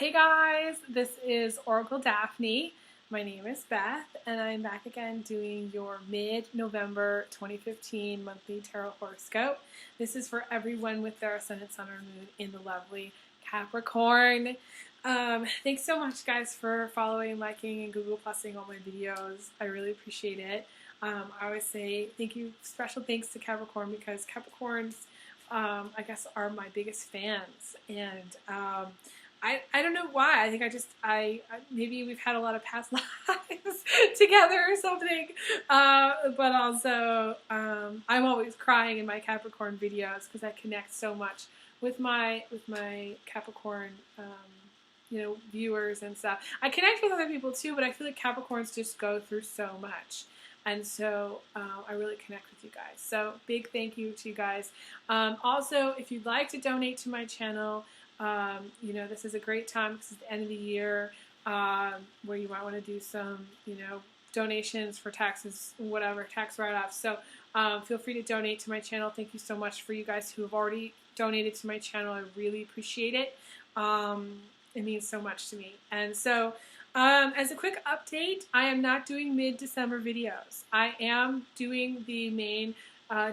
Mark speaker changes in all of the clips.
Speaker 1: Hey guys, this is Oracle Daphne. My name is Beth, and I'm back again doing your mid-November 2015 monthly tarot horoscope. This is for everyone with their ascendant, sun, or moon in the lovely Capricorn. Thanks so much, guys, for following, liking, and Google Plusing all my videos. I really appreciate it. I always say thank you, special thanks to Capricorn, because Capricorns, I guess, are my biggest fans, and I don't know why. I think maybe we've had a lot of past lives together or something. But also, I'm always crying in my Capricorn videos because I connect so much with my Capricorn, viewers and stuff. I connect with other people too, but I feel like Capricorns just go through so much. And so I really connect with you guys. So big thank you to you guys. Also, if you'd like to donate to my channel, this is a great time because it's the end of the year where you might want to do some, donations for taxes, whatever, tax write-offs. So feel free to donate to my channel. Thank you so much for you guys who have already donated to my channel. I really appreciate it. It means so much to me. And so as a quick update, I am not doing mid-December videos. I am doing the main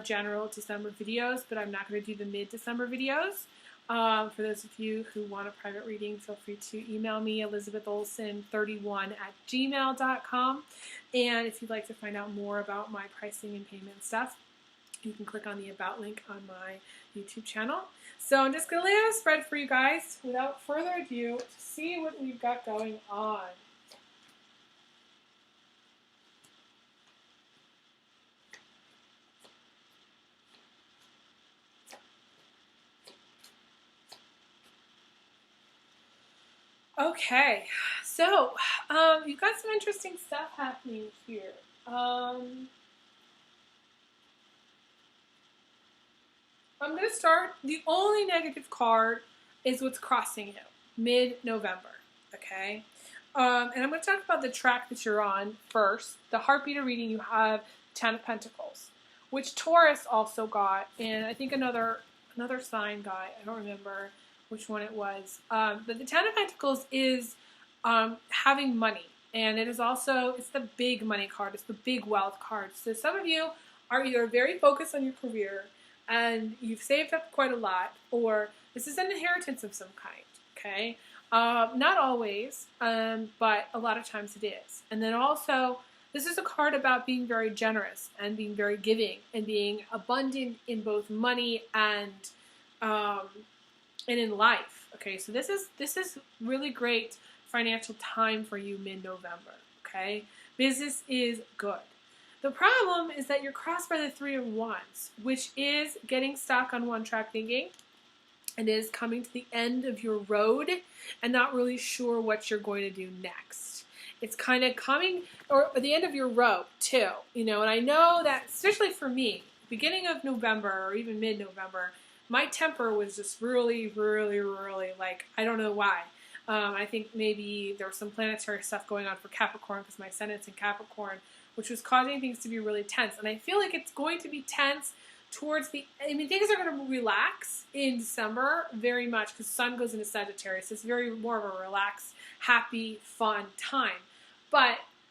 Speaker 1: general December videos, but I'm not going to do the mid-December videos. For those of you who want a private reading, feel free to email me, elizabetholson31@gmail.com. And if you'd like to find out more about my pricing and payment stuff, you can click on the About link on my YouTube channel. So I'm just going to lay out a spread for you guys without further ado to see what we've got going on. Okay, so you've got some interesting stuff happening here. I'm going to start. The only negative card is what's crossing you mid-November, okay? And I'm going to talk about the track that you're on first. The Heartbeat reading, you have Ten of Pentacles, which Taurus also got, and I think another sign got. I don't remember which one it was. But the Ten of Pentacles is having money. And it is also, it's the big money card. It's the big wealth card. So some of you are either very focused on your career and you've saved up quite a lot, or this is an inheritance of some kind, okay? Not always, but a lot of times it is. And then also, this is a card about being very generous and being very giving and being abundant in both money and in life. Okay, so this is really great financial time for you mid-November. Okay, business is good. The problem is that you're crossed by the Three of Wands, which is getting stuck on one track thinking and is coming to the end of your road and not really sure what you're going to do next. It's kind of coming, or the end of your road too, and I know that, especially for me, beginning of November or even mid-November, my temper was just really, really, really, like, I don't know why. I think maybe there was some planetary stuff going on for Capricorn because my ascendant's in Capricorn, which was causing things to be really tense. And I feel like it's going to be tense towards things are going to relax in December very much because Sun goes into Sagittarius. It's very more of a relaxed, happy, fun time.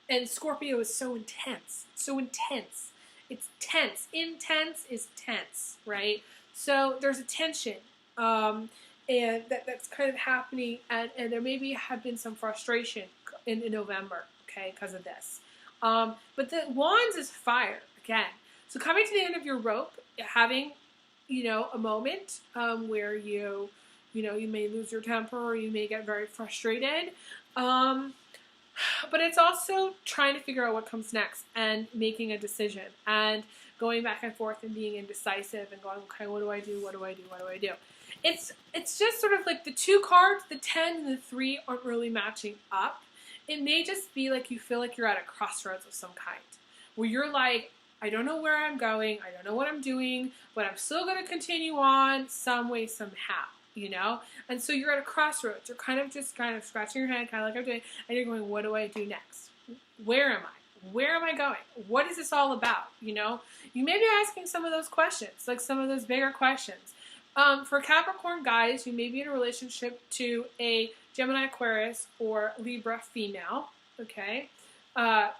Speaker 1: And Scorpio is so intense. So intense. It's tense. Intense is tense, right? So there's a tension, and that's kind of happening, and there maybe have been some frustration in November, okay, because of this. But the Wands is fire, again. So coming to the end of your rope, having, a moment where you may lose your temper or you may get very frustrated. But it's also trying to figure out what comes next and making a decision and going back and forth and being indecisive and going, okay, what do I do? What do I do? What do I do? It's just sort of like the two cards, the 10 and the 3, aren't really matching up. It may just be like you feel like you're at a crossroads of some kind where you're like, I don't know where I'm going. I don't know what I'm doing, but I'm still going to continue on some way, somehow. And so you're at a crossroads. You're kind of scratching your head, kind of like I'm doing, and you're going, what do I do next? Where am I? Where am I going? What is this all about? You may be asking some of those questions, like some of those bigger questions. For Capricorn guys, you may be in a relationship to a Gemini, Aquarius, or Libra female. Okay.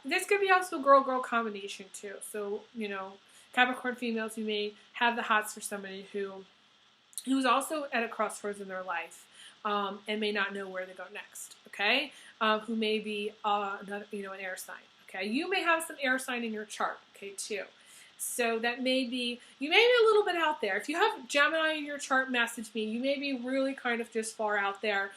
Speaker 1: This could be also girl-girl combination too. So, you know, Capricorn females, you may have the hots for somebody who's also at a crossroads in their life, and may not know where to go next. Okay. Who may be another, you know, an air sign. Okay. You may have some air sign in your chart. Okay, too. So that may be, you may be a little bit out there. If you have Gemini in your chart, message me. You may be really kind of just far out there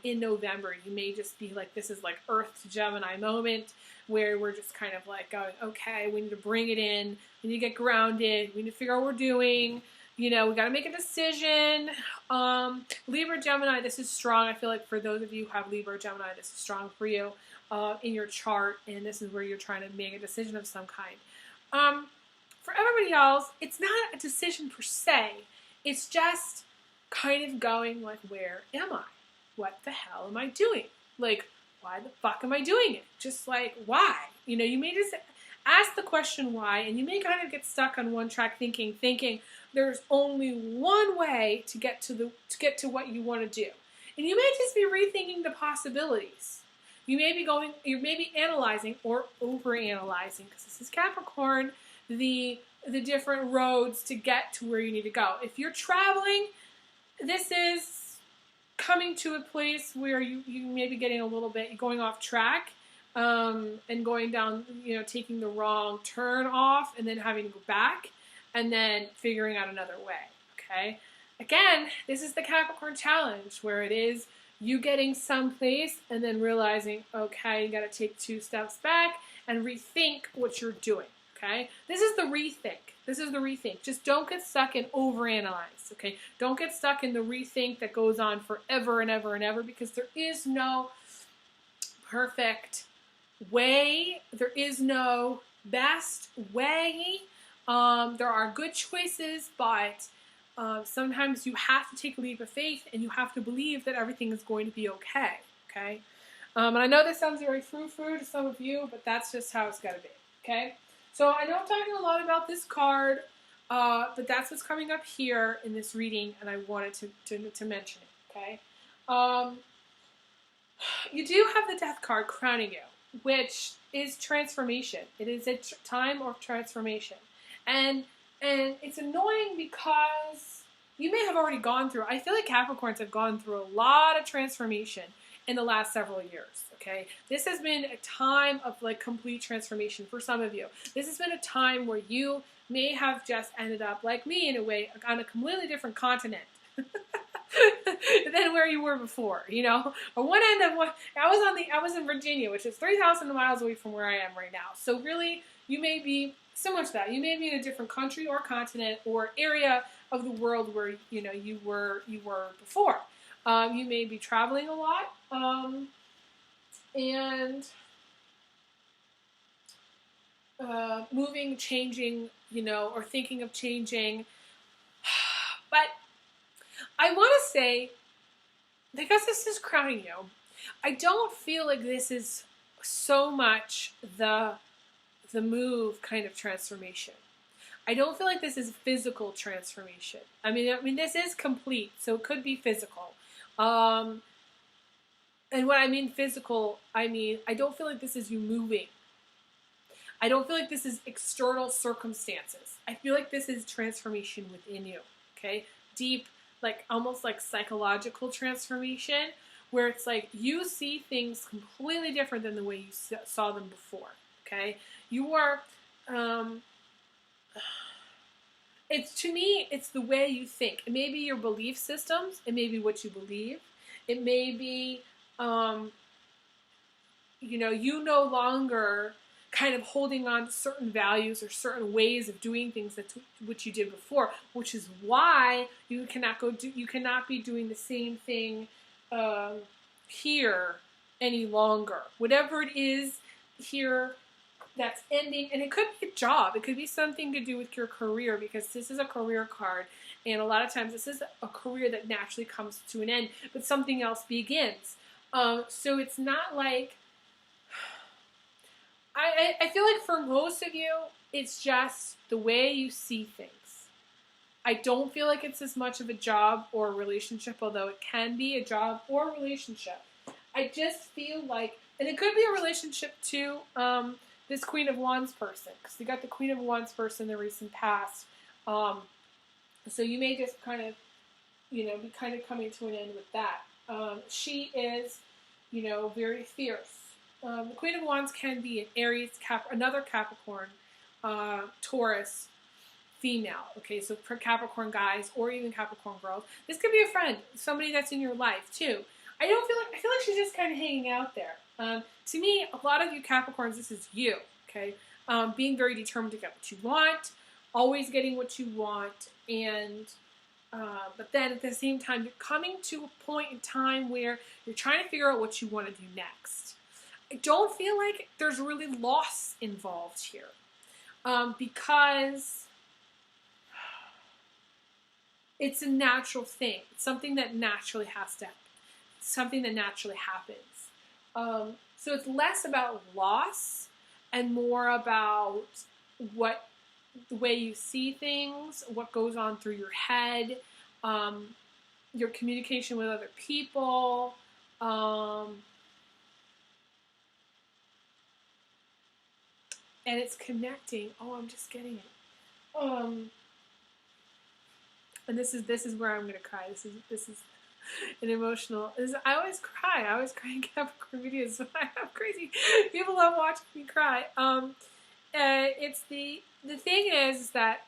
Speaker 1: in November. You may just be like, this is like Earth to Gemini moment where we're just kind of like going, okay, we need to bring it in. We need to get grounded. We need to figure out what we're doing. You know, we got to make a decision. Libra, Gemini, this is strong. I feel like for those of you who have Libra, Gemini, this is strong for you in your chart. And this is where you're trying to make a decision of some kind. For everybody else, it's not a decision per se. It's just kind of going like, where am I? What the hell am I doing? Like, why the fuck am I doing it? Just like, why? You know, you may just ask the question why, and you may kind of get stuck on one track thinking there's only one way to get to what you want to do. And you may just be rethinking the possibilities. You may be analyzing or over-analyzing, because this is Capricorn, the different roads to get to where you need to go. If you're traveling, this is coming to a place where you may be getting a little bit, going off track, and going down, you know, taking the wrong turn off and then having to go back and then figuring out another way, okay? Again, this is the Capricorn challenge where it is you getting someplace and then realizing, okay, you got to take 2 steps back and rethink what you're doing. Okay, this is the rethink. This is the rethink. Just don't get stuck in overanalyze. Okay, don't get stuck in the rethink that goes on forever and ever and ever, because there is no perfect way. There is no best way. There are good choices, but sometimes you have to take a leap of faith and you have to believe that everything is going to be okay. Okay, and I know this sounds very frou-frou to some of you, but that's just how it's got to be. Okay. So I know I'm talking a lot about this card, but that's what's coming up here in this reading, and I wanted to mention it, okay? You do have the Death card crowning you, which is transformation. It is a time of transformation. And it's annoying because you may have already gone through, I feel like Capricorns have gone through a lot of transformation in the last several years. Okay, this has been a time of like complete transformation for some of you. This has been a time where you may have just ended up, like me in a way, on a completely different continent than where you were before. You know, on one end of what I was in Virginia, which is 3,000 miles away from where I am right now. So really, you may be similar to that. You may be in a different country or continent or area of the world where you know you were before. You may be traveling a lot. And moving, changing, you know, or thinking of changing. But I want to say, because this is crowning you, I don't feel like this is so much the move kind of transformation. I don't feel like this is physical transformation. I mean, this is complete, so it could be physical. And when I mean physical, I mean, I don't feel like this is you moving. I don't feel like this is external circumstances. I feel like this is transformation within you, okay? Deep, like almost like psychological transformation, where it's like you see things completely different than the way you saw them before, okay? You are, to me, it's the way you think. It may be your belief systems. It may be what you believe. It may be, you know, you no longer kind of holding on to certain values or certain ways of doing things which you did before, which is why you cannot be doing the same thing here any longer. Whatever it is here that's ending, and it could be a job, it could be something to do with your career, because this is a career card, and a lot of times this is a career that naturally comes to an end, but something else begins. So it's not like, I feel like for most of you, it's just the way you see things. I don't feel like it's as much of a job or a relationship, although it can be a job or a relationship. I just feel like, and it could be a relationship to this Queen of Wands person, because we got the Queen of Wands person in the recent past. So you may just kind of, be kind of coming to an end with that. She is, very fierce. The Queen of Wands can be an Aries, another Capricorn, Taurus, female. Okay, so for Capricorn guys or even Capricorn girls, this could be a friend, somebody that's in your life too. I feel like she's just kind of hanging out there. To me, a lot of you Capricorns, this is you. Okay, being very determined to get what you want, always getting what you want, and but then at the same time, you're coming to a point in time where you're trying to figure out what you want to do next. I don't feel like there's really loss involved here, because it's a natural thing. It's something that naturally happens. So it's less about loss and more about the way you see things, what goes on through your head, your communication with other people, and it's connecting. Oh, I'm just getting it. And this is where I'm gonna cry. This is an emotional. I always cry. I always cry in Capricorn videos. So I have crazy people love watching me cry. It's the thing is that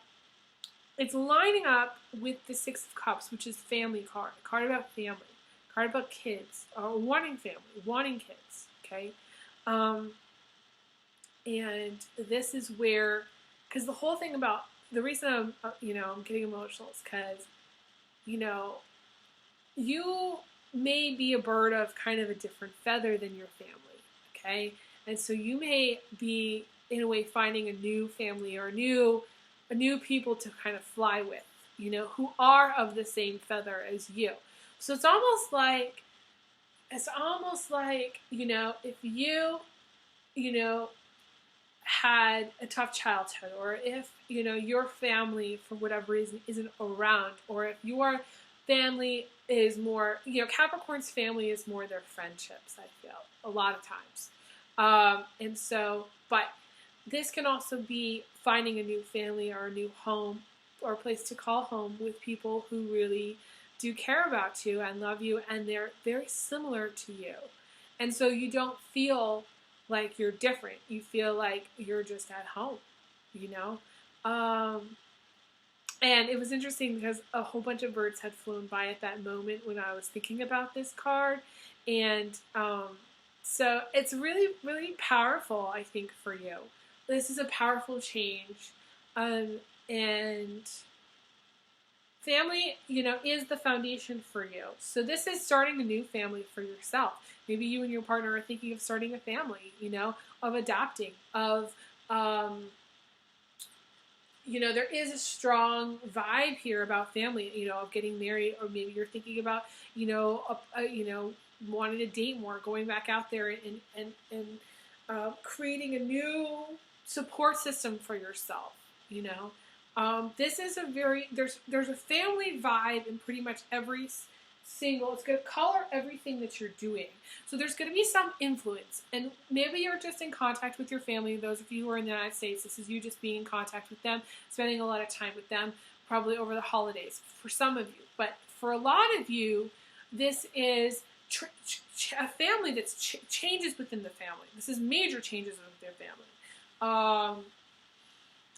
Speaker 1: it's lining up with the Six of Cups, which is family card about family, card about kids, or wanting family, wanting kids. Okay, and this is where, because the whole thing about the reason I'm getting emotional is because, you may be a bird of kind of a different feather than your family, okay? And so you may be, in a way, finding a new family or a new people to kind of fly with, who are of the same feather as you. So it's almost like, if you, had a tough childhood, or if, your family, for whatever reason, isn't around, or if your family is more, Capricorn's family is more their friendships, I feel, a lot of times. And so, but this can also be finding a new family or a new home or a place to call home with people who really do care about you and love you, and they're very similar to you. And so you don't feel like you're different. You feel like you're just at home, And it was interesting because a whole bunch of birds had flown by at that moment when I was thinking about this card. And so it's really, really powerful, I think, for you. This is a powerful change. And family, is the foundation for you. So this is starting a new family for yourself. Maybe you and your partner are thinking of starting a family, of adopting, of, there is a strong vibe here about family, of getting married, or maybe you're thinking about, wanting to date more, going back out there and creating a new support system for yourself, This is there's a family vibe in pretty much every single, it's going to color everything that you're doing. So there's going to be some influence, and maybe you're just in contact with your family. Those of you who are in the United States, this is you just being in contact with them, spending a lot of time with them, probably over the holidays for some of you. But for a lot of you, this is a family that changes within the family. This is major changes within their family.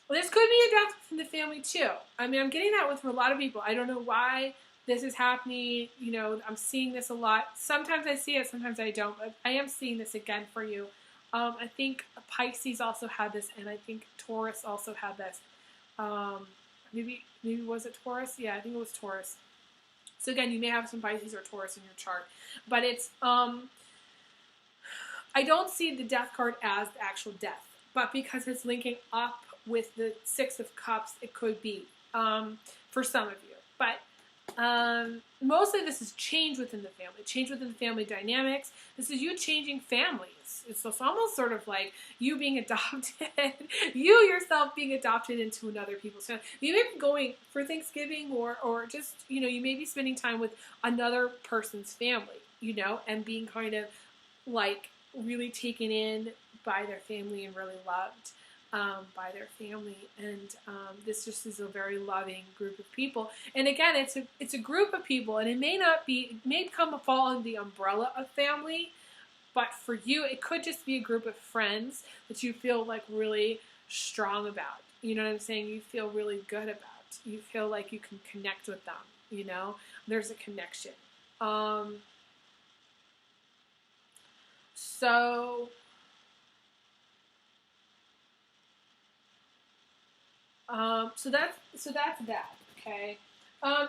Speaker 1: This could be a death within the family too. I mean, I'm getting that with a lot of people. I don't know why this is happening. I'm seeing this a lot. Sometimes I see it, sometimes I don't. But I am seeing this again for you. I think Pisces also had this, and I think Taurus also had this. Maybe was it Taurus? Yeah, I think it was Taurus. So again, you may have some Pisces or Taurus in your chart, but it's I don't see the death card as the actual death, but because it's linking up with the Six of Cups, it could be for some of you. But Mostly this is change within the family dynamics. This is you changing families. It's almost sort of like you being adopted, you yourself being adopted into another people's family. You may be going for Thanksgiving or just, you may be spending time with another person's family, and being kind of like really taken in by their family and really loved by their family, and this just is a very loving group of people. And again, it's a group of people, and it may fall under the umbrella of family, but for you, it could just be a group of friends that you feel like really strong about. You know what I'm saying? You feel really good about. You feel like you can connect with them. There's a connection. So that's that. Okay.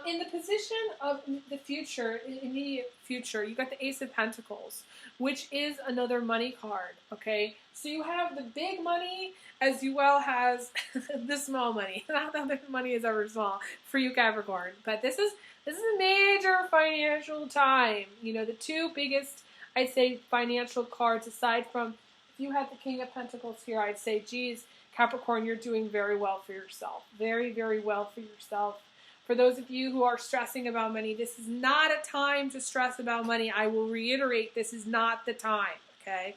Speaker 1: In the position of the future, immediate future, you got the Ace of Pentacles, which is another money card. Okay, so you have the big money as well as the small money. Not that the money is ever small for you, Capricorn, but this is a major financial time. The two biggest, I'd say, financial cards aside from if you had the King of Pentacles here, I'd say, geez, Capricorn, you're doing very well for yourself. Very, very well for yourself. For those of you who are stressing about money, this is not a time to stress about money. I will reiterate, this is not the time, okay?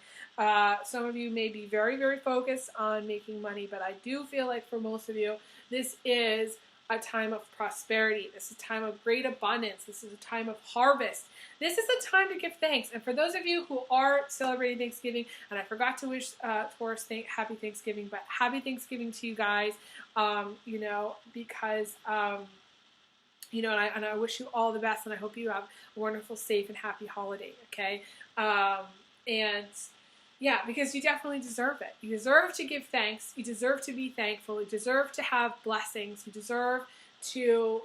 Speaker 1: Some of you may be very, very focused on making money, but I do feel like for most of you, this is a time of prosperity. This is a time of great abundance. This is a time of harvest. This is a time to give thanks. And for those of you who are celebrating Thanksgiving, and I forgot to wish Taurus happy Thanksgiving, but happy Thanksgiving to you guys, because, and I wish you all the best, and I hope you have a wonderful, safe, and happy holiday, okay? And yeah, because you definitely deserve it. You deserve to give thanks. You deserve to be thankful. You deserve to have blessings. You deserve to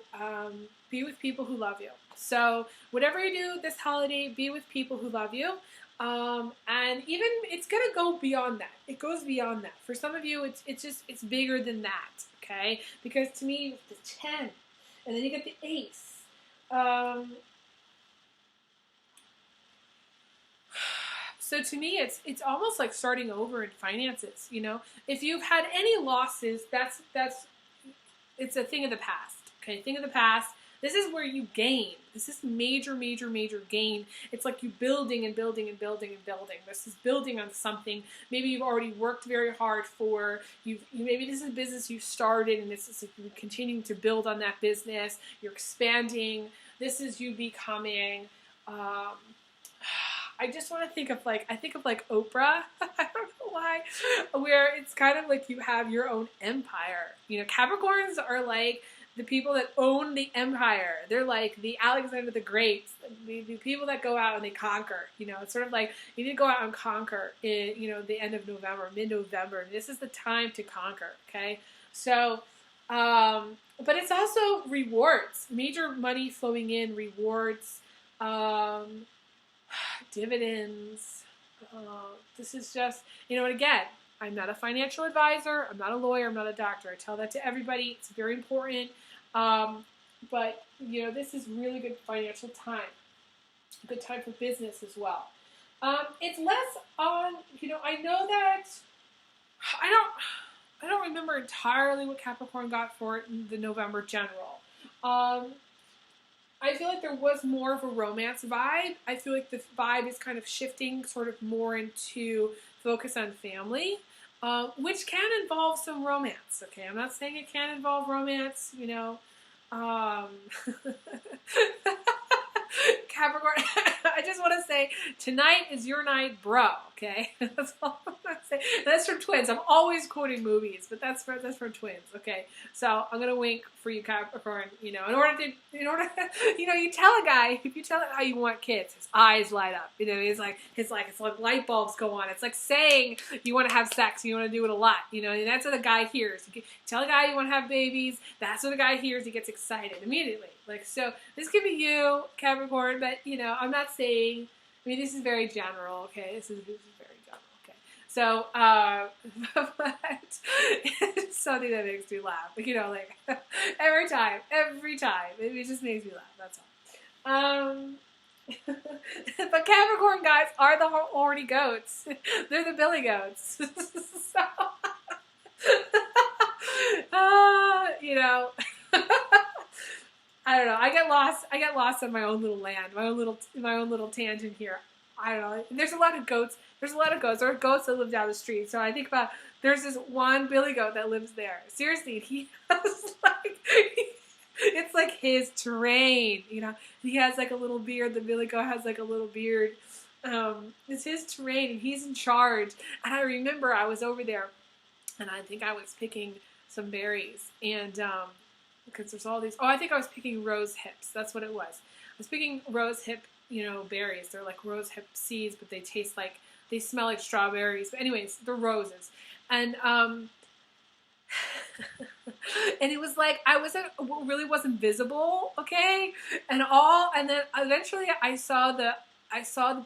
Speaker 1: be with people who love you. So whatever you do this holiday, be with people who love you. And even it's going to go beyond that. It goes beyond that. For some of you, it's bigger than that, okay? Because to me, the 10, and then you get the Ace. So to me, it's almost like starting over in finances. If you've had any losses, it's a thing of the past. Okay, thing of the past. This is where you gain. This is major, major, major gain. It's like you building and building and building and building. This is building on something. Maybe you've already worked very hard for. Maybe this is a business you started, and this is like you continuing to build on that business. You're expanding. This is you becoming. I just want to think of I think of Oprah. I don't know why, where it's kind of like you have your own empire. Capricorns are like the people that own the empire. They're like the Alexander the Great, the people that go out and they conquer. It's sort of like you need to go out and conquer in, the end of November, mid-November. This is the time to conquer, okay? So, but it's also rewards, major money flowing in, rewards, dividends. This is just, and again, I'm not a financial advisor. I'm not a lawyer. I'm not a doctor. I tell that to everybody. It's very important. But, this is really good financial time. Good time for business as well. It's less on, I know that I don't remember entirely what Capricorn got for it in the November general. I feel like there was more of a romance vibe. I feel like the vibe is kind of shifting sort of more into focus on family, which can involve some romance. Okay, I'm not saying it can't involve romance, Capricorn, I just want to say, tonight is your night, bro, okay? That's all I'm going to say. That's from Twins. I'm always quoting movies, but that's from Twins, okay? So I'm going to wink for you, Capricorn, in order to, you tell a guy, if you tell him how you want kids, his eyes light up, it's like light bulbs go on. It's like saying you want to have sex, you want to do it a lot, and that's what the guy hears. You tell a guy you want to have babies, that's what the guy hears, he gets excited immediately. So this could be you, Capricorn, but, I'm not saying, this is very general, okay? This is very general, okay? So, but it's something that makes me laugh. You know, like every time, it just makes me laugh. That's all. But Capricorn guys are the horny goats. They're the billy goats. So, you know, I don't know. I get lost on my own little land, my own little tangent here. I don't know. There's a lot of goats. There are goats that live down the street. So I think about there's this one billy goat that lives there. Seriously, he has like it's like his terrain. You know, he has like a little beard. The billy goat has like a little beard. It's his terrain, and he's in charge. And I remember I was over there, and I think I was picking some berries, and because there's all these. Oh, I think I was picking rose hips. That's what it was. I was picking rose hip, berries. They're like rose hip seeds, but they smell like strawberries. But anyways, they're roses, and and it was like I really wasn't visible, okay, and then eventually I saw the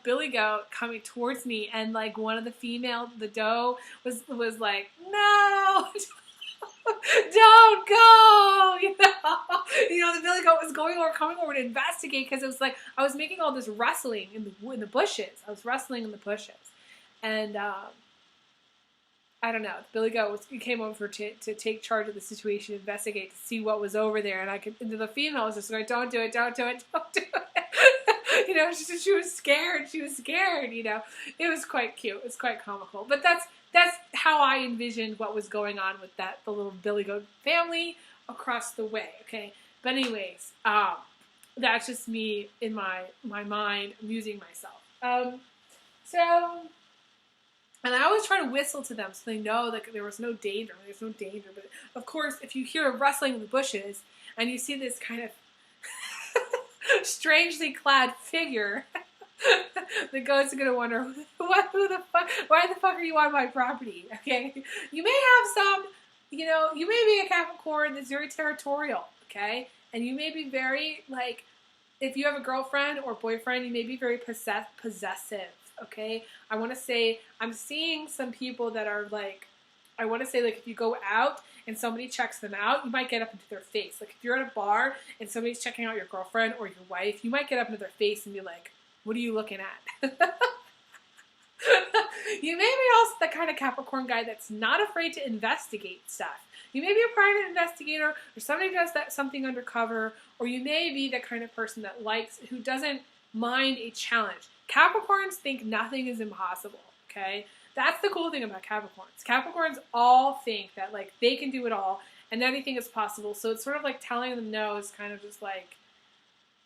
Speaker 1: billy goat coming towards me, and like one of the doe was like, no. Don't go, the billy goat was coming over to investigate, because it was like I was making all this rustling in the bushes. I was rustling in the bushes, and I don't know. The billy goat came over to take charge of the situation, investigate, to see what was over there, and the female was just going, don't do it, don't do it, don't do it. She was scared. She was scared. It was quite cute. It was quite comical, but that's how I envisioned what was going on with the little billy goat family across the way. Okay, but anyways, that's just me in my mind amusing myself. And I always try to whistle to them so they know that there was no danger. There's no danger, but of course, if you hear a rustling in the bushes and you see this kind of strangely clad figure, the goats are gonna wonder, who the fuck? Why the fuck are you on my property? Okay, you may have some, you may be a Capricorn that's very territorial. Okay, and you may be very like, if you have a girlfriend or boyfriend, you may be very possessive. Okay, I want to say I'm seeing some people that are like, I want to say like if you go out and somebody checks them out, you might get up into their face. Like if you're at a bar and somebody's checking out your girlfriend or your wife, you might get up into their face and be like, what are you looking at? You may be also the kind of Capricorn guy that's not afraid to investigate stuff. You may be a private investigator, or somebody does something undercover, or you may be the kind of person that who doesn't mind a challenge. Capricorns think nothing is impossible, okay? That's the cool thing about Capricorns. Capricorns all think that like they can do it all and anything is possible. So it's sort of like telling them no is kind of just like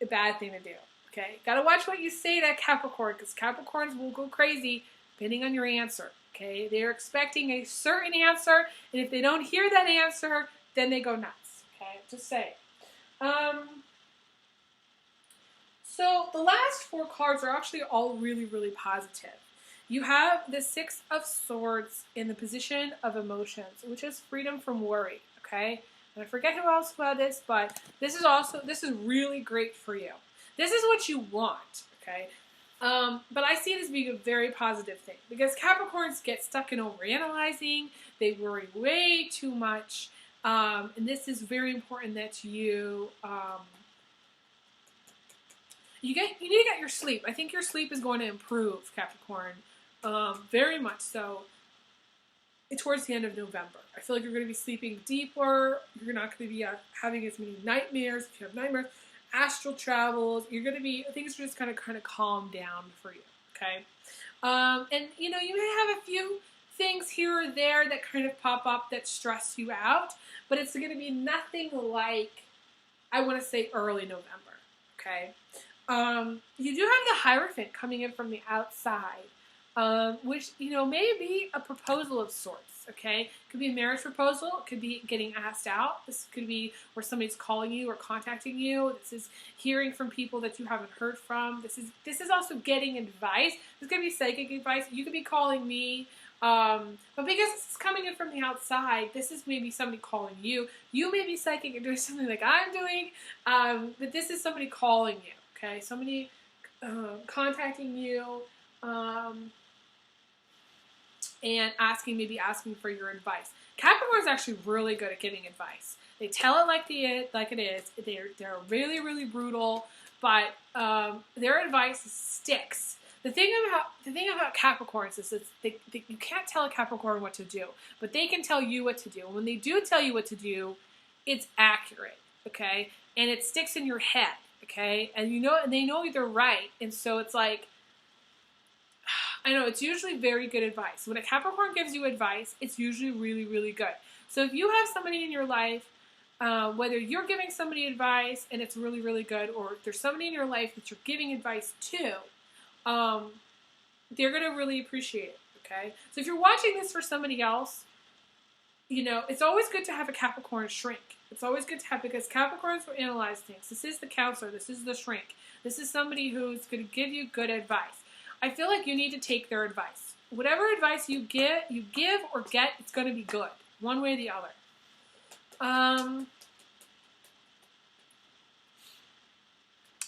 Speaker 1: a bad thing to do. Okay, gotta watch what you say to Capricorn, because Capricorns will go crazy depending on your answer. Okay, they're expecting a certain answer, and if they don't hear that answer, then they go nuts. Okay, just say. So the last 4 cards are actually all really, really positive. You have the 6 of Swords in the position of emotions, which is freedom from worry. Okay, and I forget who else about this, but this is really great for you. This is what you want, okay? But I see it as being a very positive thing, because Capricorns get stuck in overanalyzing. They worry way too much. And this is very important that you need to get your sleep. I think your sleep is going to improve, Capricorn, very much so towards the end of November. I feel like you're going to be sleeping deeper. You're not going to be having as many nightmares. If you have nightmares, astral travels, things are just kind of calm down for you, okay? And you may have a few things here or there that kind of pop up that stress you out, but it's going to be nothing like, I want to say, early November, okay? You do have the Hierophant coming in from the outside, which, may be a proposal of sorts. Okay, it could be a marriage proposal. It could be getting asked out. This could be where somebody's calling you or contacting you. This is hearing from people that you haven't heard from. This is also getting advice. This could be psychic advice. You could be calling me, but because this is coming in from the outside, this is maybe somebody calling you. You may be psychic and doing something like I'm doing, but this is somebody calling you. Okay, somebody contacting you. and maybe asking for your advice. Capricorn is actually really good at giving advice. They tell it like it is. They're really, really brutal, but their advice sticks. The thing about Capricorns is you can't tell a Capricorn what to do, but they can tell you what to do. And when they do tell you what to do, it's accurate, okay? And it sticks in your head, okay? And they know they're right. And so it's like, I know, it's usually very good advice. When a Capricorn gives you advice, it's usually really, really good. So if you have somebody in your life, whether you're giving somebody advice and it's really, really good, or if there's somebody in your life that you're giving advice to, they're going to really appreciate it, okay? So if you're watching this for somebody else, it's always good to have a Capricorn shrink. It's always good to have, because Capricorns will analyze things. This is the counselor. This is the shrink. This is somebody who's going to give you good advice. I feel like you need to take their advice. Whatever advice you give or get, it's going to be good, one way or the other.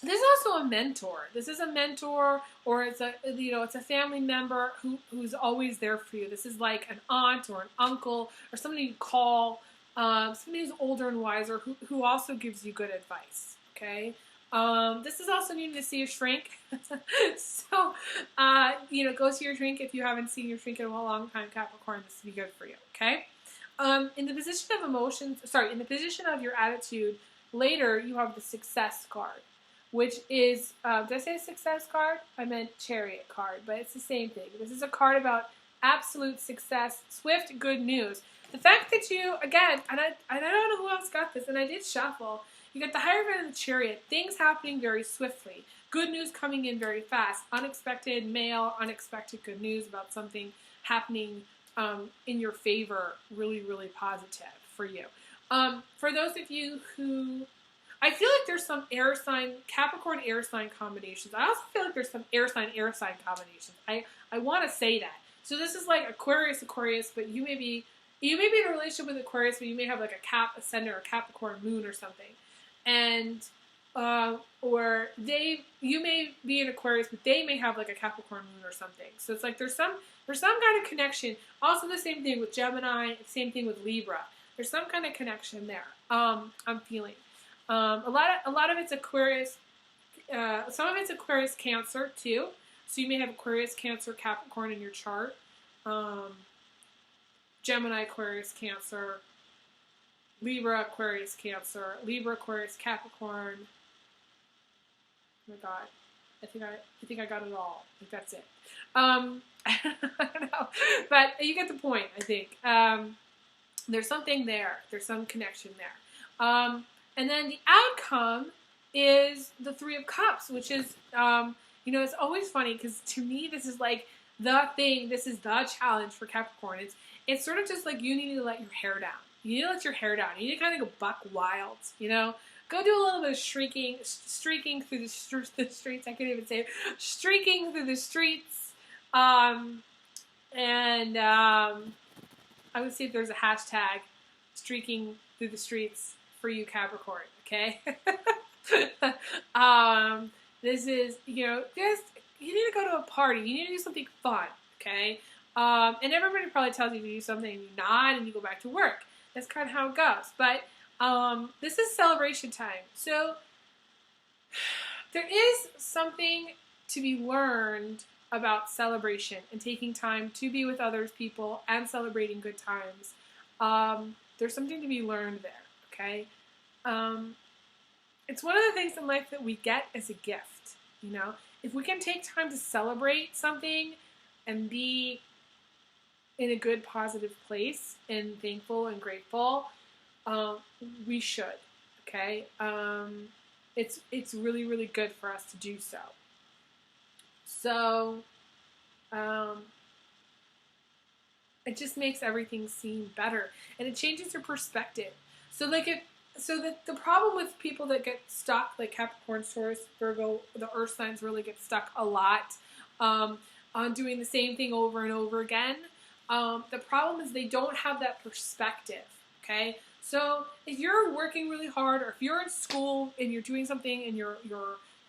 Speaker 1: This is also a mentor. This is a mentor, or it's a family member who's always there for you. This is like an aunt or an uncle or somebody you call, somebody who's older and wiser who also gives you good advice. Okay. This is also needing to see a shrink. So, go see your shrink if you haven't seen your shrink in a long time, Capricorn. This will be good for you. Okay. In the position of in the position of your attitude, later you have the success card, which is, did I say success card? I meant chariot card, but it's the same thing. This is a card about absolute success, swift good news. The fact that you, again, and I don't know who else got this, and I did shuffle, you get the Hierophant and the Chariot, things happening very swiftly, good news coming in very fast, unexpected mail, unexpected good news about something happening in your favor, really, really positive for you. For those of you who, I feel like there's some Capricorn air sign combinations. I also feel like there's some air sign combinations. I want to say that. So this is like Aquarius, but you may be in a relationship with Aquarius, but you may have like a Cap ascendant or Capricorn moon or something. And, you may be in Aquarius, but they may have like a Capricorn moon or something. So it's like there's some kind of connection. Also the same thing with Gemini, same thing with Libra. There's some kind of connection there. I'm feeling. A lot of it's Aquarius. Some of it's Aquarius Cancer too. So you may have Aquarius Cancer Capricorn in your chart. Gemini Aquarius Cancer. Libra Aquarius Cancer. Libra Aquarius Capricorn. Oh my God. I think I got it all. I think that's it. I don't know. But you get the point, I think. There's something there. There's some connection there. And then the outcome is the Three of Cups, which is, it's always funny because to me this is like the thing. This is the challenge for Capricorn. It's sort of just like you need to let your hair down. You need to let your hair down. You need to kind of go buck wild, Go do a little bit of streaking through the streets. I couldn't even say it. Streaking through the streets. I would see if there's a hashtag streaking through the streets for you, Capricorn. Okay. This is, you need to go to a party. You need to do something fun. Okay. And everybody probably tells you to do something and you nod and you go back to work. That's kind of how it goes. But this is celebration time. So there is something to be learned about celebration and taking time to be with other people and celebrating good times. There's something to be learned there, okay? It's one of the things in life that we get as a gift, If we can take time to celebrate something and be in a good, positive place and thankful and grateful, we should, okay? It's really, really good for us to do so. So, it just makes everything seem better, and it changes your perspective. So, the problem with people that get stuck, like Capricorn, Taurus, Virgo, the Earth signs really get stuck a lot on doing the same thing over and over again. The problem is they don't have that perspective. Okay, so if you're working really hard, or if you're in school and you're doing something and you're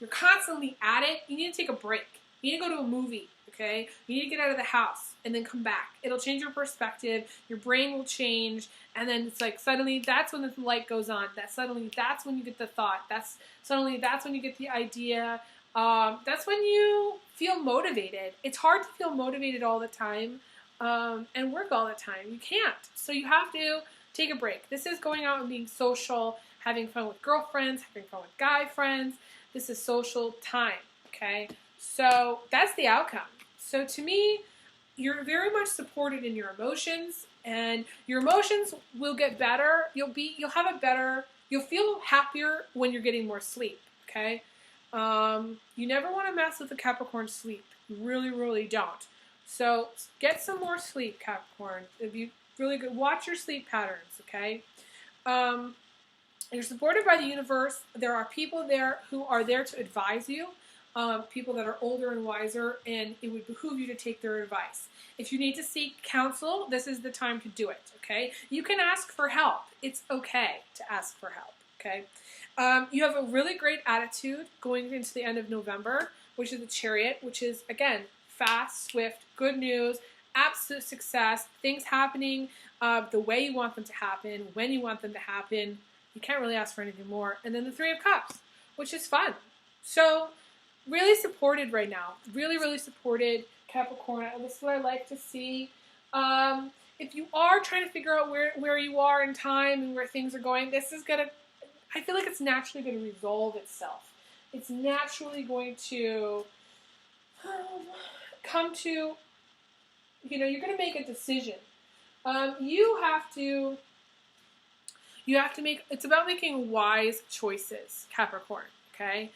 Speaker 1: constantly at it, you need to take a break. You need to go to a movie. Okay, you need to get out of the house and then come back. It'll change your perspective. Your brain will change, and then it's like suddenly that's when the light goes on. That's when you get the thought. That's when you get the idea. That's when you feel motivated. It's hard to feel motivated all the time and work all the time. You can't. So you have to take a break. This is going out and being social, having fun with girlfriends, having fun with guy friends. This is social time. Okay, so that's the outcome. So to me, you're very much supported in your emotions, and your emotions will get better. You'll feel happier when you're getting more sleep. Okay, you never want to mess with the Capricorn sleep. You really, really don't. So get some more sleep, Capricorn. If you really good, watch your sleep patterns. Okay. You're supported by the universe. There are people there who are there to advise you. People that are older and wiser, and it would behoove you to take their advice. If you need to seek counsel, this is the time to do it, okay? You can ask for help. It's okay to ask for help, okay? You have a really great attitude going into the end of November, which is the Chariot, which is, again, fast, swift, good news, absolute success, things happening the way you want them to happen, when you want them to happen. You can't really ask for anything more. And then the Three of Cups, which is fun. So really supported right now. Really, really supported, Capricorn. This is what I like to see. If you are trying to figure out where you are in time and where things are going, this is going to, I feel like it's naturally going to resolve itself. It's naturally going to come to, you're going to make a decision. You have to make, it's about making wise choices, Capricorn, okay?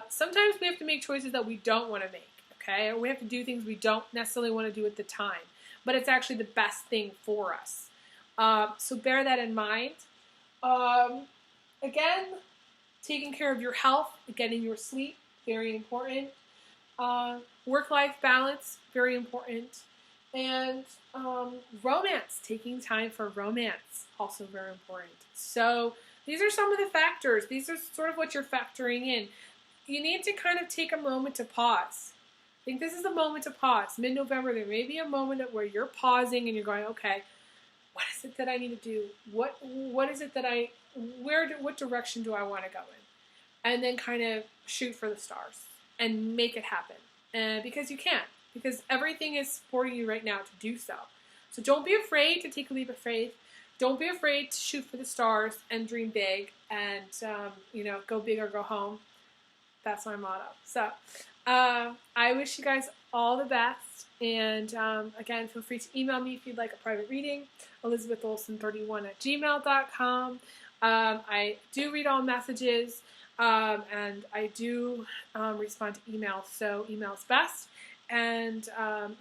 Speaker 1: Sometimes we have to make choices that we don't want to make, okay? Or we have to do things we don't necessarily want to do at the time, but it's actually the best thing for us. So bear that in mind. Again, taking care of your health, getting your sleep, very important. Work-life balance, very important. And romance, taking time for romance, also very important. So these are some of the factors. These are sort of what you're factoring in. You need to kind of take a moment to pause. I think this is a moment to pause. Mid-November, there may be a moment where you're pausing and you're going, okay, what is it that I need to do? What is it that what direction do I want to go in? And then kind of shoot for the stars and make it happen. Because you can. Because everything is supporting you right now to do so. So don't be afraid to take a leap of faith. Don't be afraid to shoot for the stars and dream big and, go big or go home. That's my motto. So I wish you guys all the best. And again, feel free to email me if you'd like a private reading, elizabetholson31@gmail.com. I do read all messages, and I do respond to emails, so email's best. And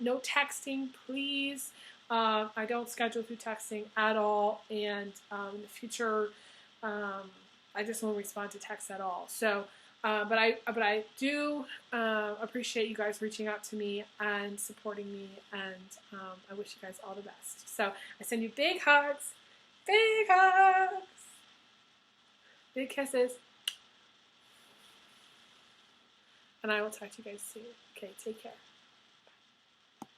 Speaker 1: no texting, please. I don't schedule through texting at all, and in the future, I just won't respond to texts at all. So, but I do appreciate you guys reaching out to me and supporting me, and I wish you guys all the best. So I send you big hugs, big kisses, and I will talk to you guys soon. Okay, take care.